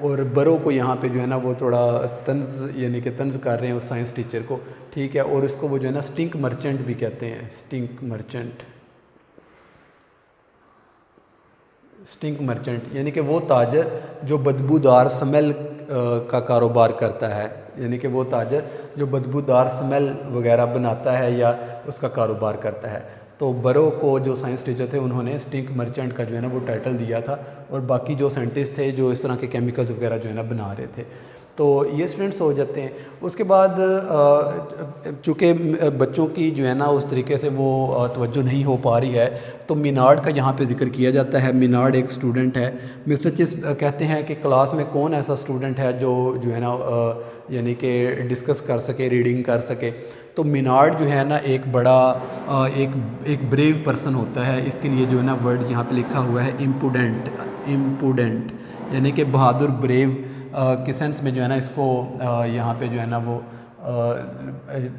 اور برو کو یہاں پہ جو ہے نا وہ تھوڑا طنز یعنی کہ طنز کر رہے ہیں اس سائنس ٹیچر کو، ٹھیک ہے، اور اس کو وہ جو ہے نا سٹنک مرچنٹ بھی کہتے ہیں، سٹنک مرچنٹ یعنی کہ وہ تاجر جو بدبودار سمیل کا کاروبار کرتا ہے، یعنی کہ وہ تاجر جو بدبودار سمیل وغیرہ بناتا ہے یا اس کا کاروبار کرتا ہے۔ تو برو کو جو سائنس ٹیچر تھے انہوں نے سٹنک مرچنٹ کا جو ہے نا وہ ٹائٹل دیا تھا، اور باقی جو سائنٹسٹ تھے جو اس طرح کے کیمیکلز وغیرہ جو ہے نا بنا رہے تھے، تو یہ اسٹوڈنٹس ہو جاتے ہیں۔ اس کے بعد چونکہ بچوں کی جو ہے نا اس طریقے سے وہ توجہ نہیں ہو پا رہی ہے، تو مینارڈ کا یہاں پہ ذکر کیا جاتا ہے۔ مینارڈ ایک اسٹوڈنٹ ہے، مسٹر چس کہتے ہیں کہ کلاس میں کون ایسا اسٹوڈنٹ ہے جو ہے نا یعنی کہ ڈسکس کر سکے، ریڈنگ کر سکے، تو مینارڈ جو ہے نا ایک بڑا ایک بریو پرسن ہوتا ہے۔ اس کے لیے جو ہے نا ورڈ یہاں پہ لکھا ہوا ہے امپوڈنٹ یعنی کہ بہادر، بریو کے سینس میں جو ہے نا اس کو یہاں پہ جو ہے نا وہ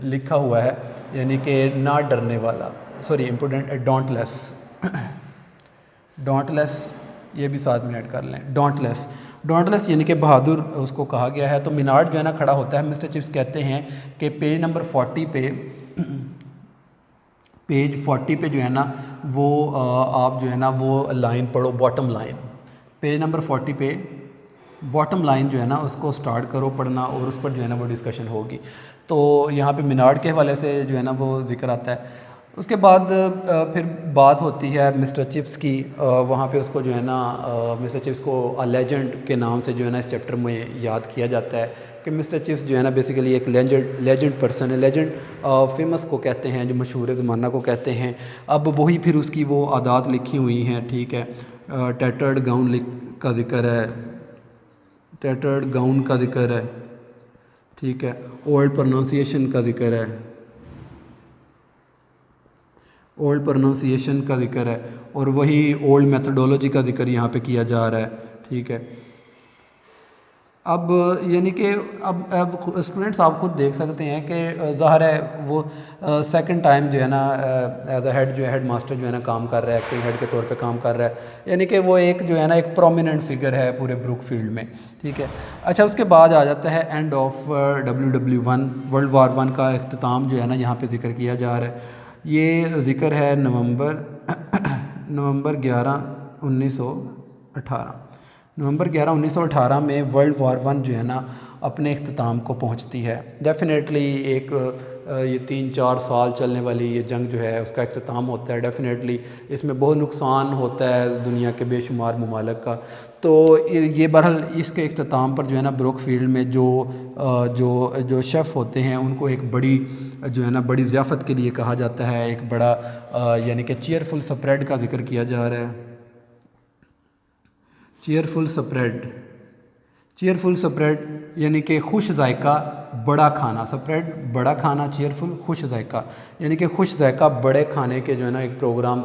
لکھا ہوا ہے، یعنی کہ نہ ڈرنے والا، سوری امپوڈنٹ، ڈونٹ لیس یہ بھی ساتھ میں ایڈ کر لیں، ڈونٹ لیس یعنی کہ بہادر اس کو کہا گیا ہے۔ تو مینارڈ جو ہے نا کھڑا ہوتا ہے، مسٹر چپس کہتے ہیں کہ پیج نمبر 40 پہ جو ہے نا وہ آپ جو ہے نا وہ لائن پڑھو، باٹم لائن، پیج نمبر 40 پہ باٹم لائن جو ہے نا اس کو سٹارٹ کرو پڑھنا، اور اس پر جو ہے نا وہ ڈسکشن ہوگی۔ تو یہاں پہ مینارڈ کے حوالے سے جو ہے نا وہ ذکر آتا ہے۔ اس کے بعد پھر بات ہوتی ہے مسٹر چپس کی، وہاں پہ اس کو جو ہے نا مسٹر چپس کو لیجنڈ کے نام سے جو ہے نا اس چیپٹر میں یاد کیا جاتا ہے کہ مسٹر چپس جو ہے نا بیسیکلی ایک لیجنڈ پرسن ہے۔ لیجنڈ فیمس کو کہتے ہیں، جو مشہور زمانہ کو کہتے ہیں۔ اب وہی پھر اس کی وہ عادات لکھی ہوئی ہیں، ٹھیک ہے، ٹیٹرڈ گاؤن کا ذکر ہے، ٹیٹرڈ گاؤن کا ذکر ہے، ٹھیک ہے، اولڈ پروننسیشن کا ذکر ہے، اولڈ پروننسیشن کا ذکر ہے، اور وہی اولڈ میتھڈولوجی کا ذکر یہاں پہ کیا جا رہا ہے، ٹھیک ہے۔ اب یعنی کہ اب اسٹوڈنٹس آپ خود دیکھ سکتے ہیں کہ ظاہر ہے وہ سیکنڈ ٹائم جو ہے نا ایز اے ہیڈ جو ہے ہیڈ ماسٹر جو ہے نا کام کر رہا ہے، ایکٹنگ ہیڈ کے طور پہ کام کر رہا ہے، یعنی کہ وہ ایک جو ہے نا ایک پرومیننٹ فگر ہے پورے بروک فیلڈ میں، ٹھیک ہے۔ اچھا، اس کے بعد آ جاتا ہے and of WW1، world war 1 کا اختتام جو ہے نا یہاں پہ ذکر کیا جا رہا ہے۔ یہ ذکر ہے نومبر 11 1918، نومبر 11 1918 میں ورلڈ وار 1 جو ہے نا اپنے اختتام کو پہنچتی ہے۔ ڈیفینیٹلی ایک یہ 3-4 سال چلنے والی یہ جنگ جو ہے اس کا اختتام ہوتا ہے۔ ڈیفینیٹلی اس میں بہت نقصان ہوتا ہے دنیا کے بے شمار ممالک کا۔ تو یہ بہرحال اس کے اختتام پر جو ہے نا بروک فیلڈ میں جو شیف ہوتے ہیں ان کو ایک بڑی جو ہے نا بڑی ضیافت کے لیے کہا جاتا ہے، ایک بڑا یعنی کہ چیئرفل سپریڈ کا ذکر کیا جا رہا ہے، چیئرفل سپریڈ یعنی کہ خوش ذائقہ بڑا کھانا، سپریڈ بڑا کھانا، چیئرفل خوش ذائقہ یعنی کہ خوش ذائقہ بڑے کھانے کے جو ہے نا ایک پروگرام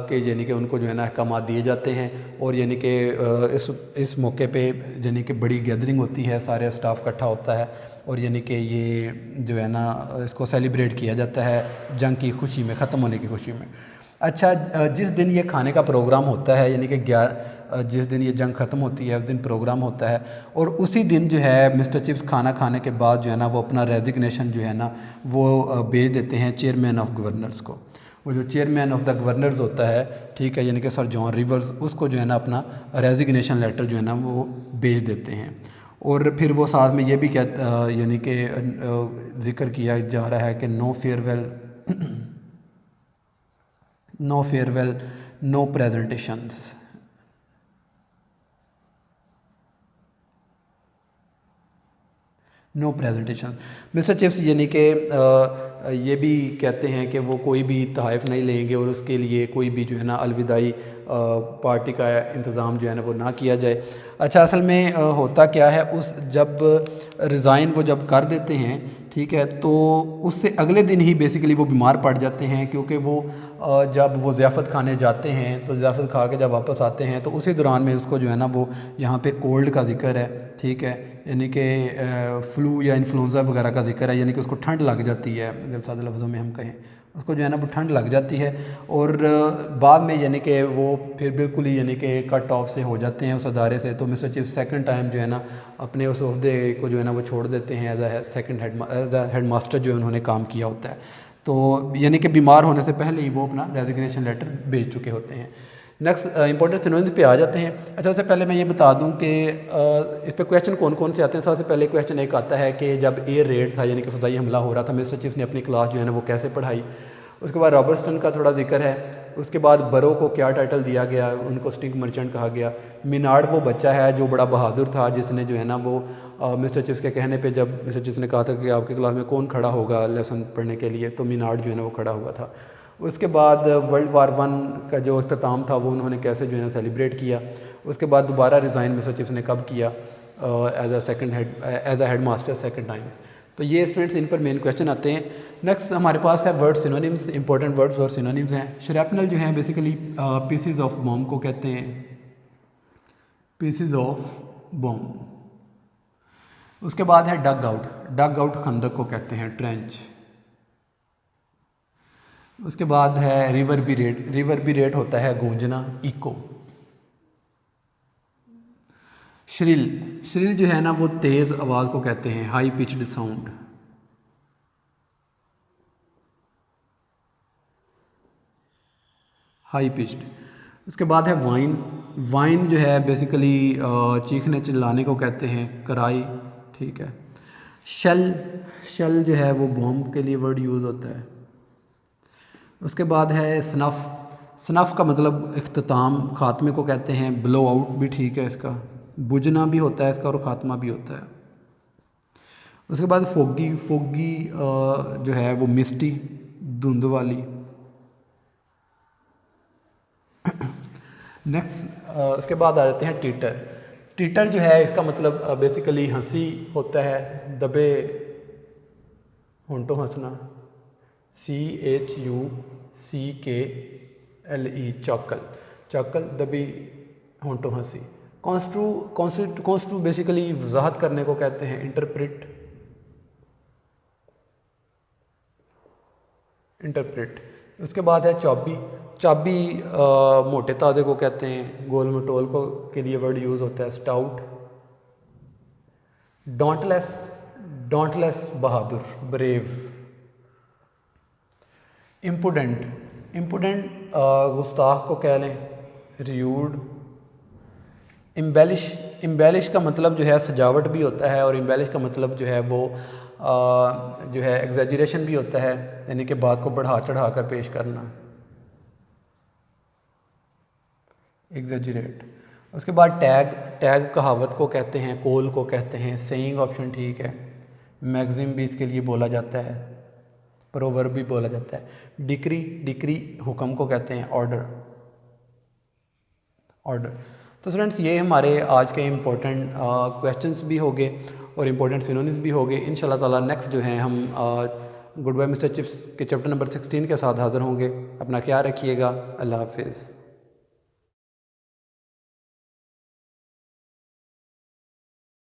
کے یعنی کہ ان کو جو ہے نا احکامات دیے جاتے ہیں، اور یعنی کہ اس موقع پہ یعنی کہ بڑی گیدرنگ ہوتی ہے، سارے اسٹاف اکٹھا ہوتا ہے، اور یعنی کہ یہ جو ہے نا اس کو سیلیبریٹ کیا جاتا ہے جنگ کی خوشی میں، ختم ہونے کی خوشی میں۔ اچھا، جس دن یہ کھانے کا پروگرام ہوتا ہے، یعنی کہ جس دن یہ جنگ ختم ہوتی ہے اس دن پروگرام ہوتا ہے، اور اسی دن جو ہے مسٹر چپس کھانا کھانے کے بعد جو ہے نا وہ اپنا ریزگنیشن جو ہے نا وہ بھیج دیتے ہیں چیئرمین آف گورنرز کو۔ وہ جو چیئرمین آف دا گورنرز ہوتا ہے، ٹھیک ہے، یعنی کہ سر جان ریورز، اس کو جو ہے نا اپنا ریزگنیشن لیٹر جو ہے نا وہ بھیج دیتے ہیں۔ اور پھر وہ ساتھ میں یہ بھی یعنی کہ ذکر کیا جا رہا ہے کہ نو فیئر ویل نو پریزنٹیشنز، نو پریزنٹیشن۔ مسٹر چپس یعنی کہ یہ بھی کہتے ہیں کہ وہ کوئی بھی تحائف نہیں لیں گے، اور اس کے لیے کوئی بھی جو ہے نا الوداعی پارٹی کا انتظام جو ہے نا وہ نہ کیا جائے۔ اچھا، اصل میں ہوتا کیا ہے، جب ریزائن وہ جب کر دیتے ہیں، ٹھیک ہے، تو اس سے اگلے دن ہی بیسیکلی وہ بیمار پڑ جاتے ہیں، کیونکہ وہ جب وہ ضیافت کھانے جاتے ہیں تو ضیافت کھا کے جب واپس آتے ہیں تو اسی دوران میں اس کو جو ہے نا وہ یہاں پہ کولڈ کا ذکر ہے، ٹھیک ہے، یعنی کہ فلو یا انفلوئنزا وغیرہ کا ذکر ہے، یعنی کہ اس کو ٹھنڈ لگ جاتی ہے، اگر سادہ لفظوں میں ہم کہیں اس کو جو ہے نا وہ ٹھنڈ لگ جاتی ہے اور بعد میں یعنی کہ وہ پھر بالکل ہی یعنی کہ کٹ آف سے ہو جاتے ہیں اس ادارے سے. تو مسٹر چپس سیکنڈ ٹائم جو ہے نا اپنے اس عہدے کو جو ہے نا وہ چھوڑ دیتے ہیں ایز اے ہیڈ ماسٹر جو انہوں نے کام کیا ہوتا ہے. تو یعنی کہ بیمار ہونے سے پہلے ہی وہ اپنا ریزگنیشن لیٹر بھیج چکے ہوتے ہیں. نیکسٹ امپورٹنٹ سینونیمز پہ آ جاتے ہیں. اچھا اس سے پہلے میں یہ بتا دوں کہ اس پہ کویشچن کون کون سے آتے ہیں. سب سے پہلے کویشچن ایک آتا ہے کہ جب ایئر ریڈ تھا یعنی کہ فضائی حملہ ہو رہا تھا مسٹر چپس نے اپنی کلاس جو ہے نا وہ کیسے پڑھائی. اس کے بعد رابرٹسن کا تھوڑا ذکر ہے. اس کے بعد برو کو کیا ٹائٹل دیا گیا, ان کو اسٹنگ مرچنٹ کہا گیا. مینارڈ وہ بچہ ہے جو بڑا بہادر تھا جس نے جو ہے نا وہ مسٹر چپس کے کہنے پہ جب مسٹر چپس نے کہا تھا کہ آپ کی کلاس میں کون کھڑا ہوگا لیسن پڑھنے کے لیے, تو مینارڈ جو ہے نا وہ کھڑا ہوا تھا. اس کے بعد ورلڈ وار 1 کا جو اختتام تھا وہ انہوں نے کیسے جو ہے نا سیلیبریٹ کیا. اس کے بعد دوبارہ ریزائن مسٹر چپس نے کب کیا as a head master second time. تو یہ اسٹوڈنٹس ان پر مین کویشچن آتے ہیں. نیکسٹ ہمارے پاس ہے ورڈ سینونیمز, امپورٹنٹ ورڈز اور سینونیمز ہیں. شریپنل جو ہیں بیسیکلی پیسز آف بوم کو کہتے ہیں, پیسز آف بوم. اس کے بعد ہے ڈگ آؤٹ, ڈگ آؤٹ خندق کو کہتے ہیں, ٹرینچ. اس کے بعد ہے ریوربیریٹ, ریوربیریٹ ہوتا ہے گونجنا, ایکو. شریل, شریل جو ہے نا وہ تیز آواز کو کہتے ہیں, high pitched sound. High pitched. اس کے بعد ہے وائن, وائن جو ہے بیسیکلی چیخنے چلانے کو کہتے ہیں, کرائی, ٹھیک ہے. شل, شل جو ہے وہ بوم کے لیے ورڈ یوز ہوتا ہے. اس کے بعد ہے سنف, سنف کا مطلب اختتام, خاتمے کو کہتے ہیں. بلو آؤٹ بھی ٹھیک ہے اس کا, بجھنا بھی ہوتا ہے اس کا اور خاتمہ بھی ہوتا ہے. اس کے بعد فوگی, فوگی جو ہے وہ مسٹی, دھند والی. نیکسٹ اس کے بعد آ جاتے ہیں ٹیٹر. ٹیٹر جو ہے اس کا مطلب بیسیکلی ہنسی ہوتا ہے, دبے ہونٹوں ہنسنا, CHUCKLE, چاکل, چاکل دبی ہونٹوں ہنسی. کانسٹرو بیسیکلی وضاحت کرنے کو کہتے ہیں, انٹرپریٹ, انٹرپریٹ. اس کے بعد ہے چابی, چابی موٹے تازے کو کہتے ہیں, گول مٹول کو کے لیے ورڈ یوز ہوتا ہے, stout. Dauntless, dauntless بہادر, بریو. امپوڈنٹ, امپوڈنٹ گستاخ کو کہہ لیں, ریوڈ. امبیلش, امبیلش کا مطلب جو ہے سجاوٹ بھی ہوتا ہے, اور امبیلش کا مطلب جو ہے وہ جو ہے ایگزیجریشن بھی ہوتا ہے, یعنی کہ بات کو بڑھا چڑھا کر پیش کرنا, ایگزیجریٹ. اس کے بعد ٹیگ, ٹیگ کہاوت کو کہتے ہیں, کول کو کہتے ہیں, سیئنگ آپشن ٹھیک ہے. میگزم بھی اس کے لیے بولا جاتا ہے, پروورب بھی بولا جاتا ہے. ڈکری, ڈکری حکم کو کہتے ہیں, آرڈر, آرڈر. تو اسٹوڈنٹس یہ ہمارے آج کے امپورٹنٹ کویشچنس بھی ہو گئے اور امپورٹنٹ سینونیمز بھی ہو گئے. ان شاء اللہ تعالیٰ نیکسٹ جو ہیں ہم گڈ بائی مسٹر چپس کے چیپٹر نمبر 16 کے ساتھ حاضر ہوں گے. اپنا خیال رکھیے گا. اللہ حافظ.